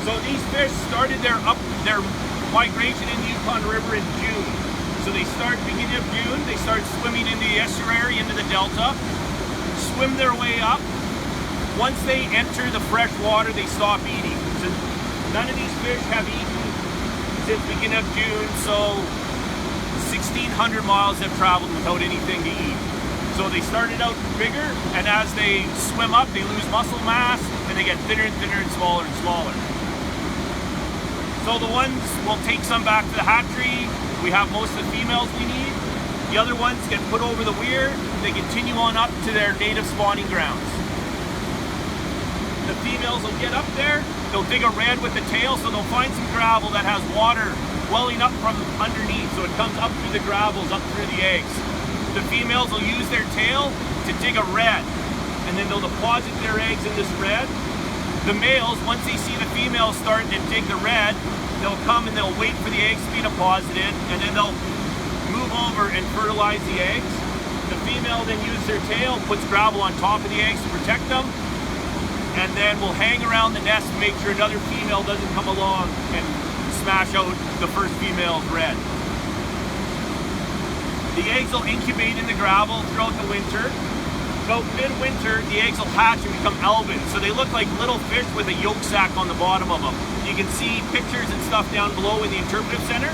So these fish started their migration in the Yukon River in June. So they start beginning of June, they start swimming into the estuary, into the delta, swim their way up. Once they enter the fresh water, they stop eating. So none of these fish have eaten since beginning of June, so 1,600 miles have traveled without anything to eat. So they started out bigger, and as they swim up, they lose muscle mass, and they get thinner and thinner and smaller and smaller. So the ones, we'll take some back to the hatchery. We have most of the females we need. The other ones get put over the weir. They continue on up to their native spawning grounds. The females will get up there, they'll dig a red with the tail, so they'll find some gravel that has water welling up from underneath, so it comes up through the gravels, up through the eggs. The females will use their tail to dig a red, and then they'll deposit their eggs in this red. The males, once they see the females starting to dig the red, they'll come and they'll wait for the eggs to be deposited, and then they'll move over and fertilize the eggs. The female then uses their tail, puts gravel on top of the eggs to protect them, and then will hang around the nest to make sure another female doesn't come along and smash out the first female's red. The eggs will incubate in the gravel throughout the winter. About mid-winter, the eggs will hatch and become alevins. So they look like little fish with a yolk sac on the bottom of them. You can see pictures and stuff down below in the interpretive center.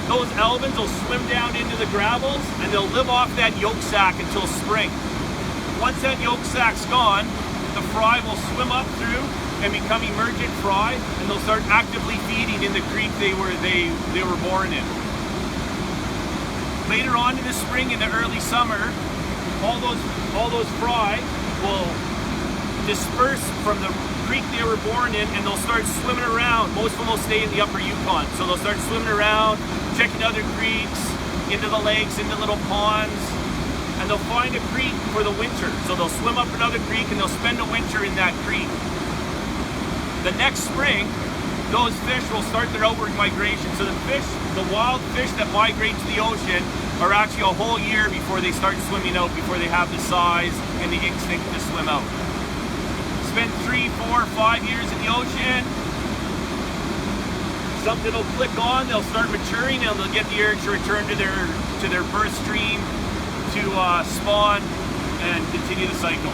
Those alevins will swim down into the gravels, and they'll live off that yolk sac until spring. Once that yolk sac's gone, the fry will swim up through and become emergent fry, and they'll start actively feeding in the creek they were born in. Later on in the spring and the early summer, all those fry will disperse from the creek they were born in, and they'll start swimming around. Most of them will stay in the upper Yukon, so they'll start swimming around, checking other creeks, into the lakes, into little ponds, and they'll find a creek for the winter. So they'll swim up another creek and they'll spend a winter in that creek. The next spring, those fish will start their outward migration. So the wild fish that migrate to the ocean are actually a whole year before they start swimming out, before they have the size and the instinct to swim out. Spend 3, 4, 5 years in the ocean, something will click on, they'll start maturing, and they'll get the urge to return to their birth stream to spawn and continue the cycle.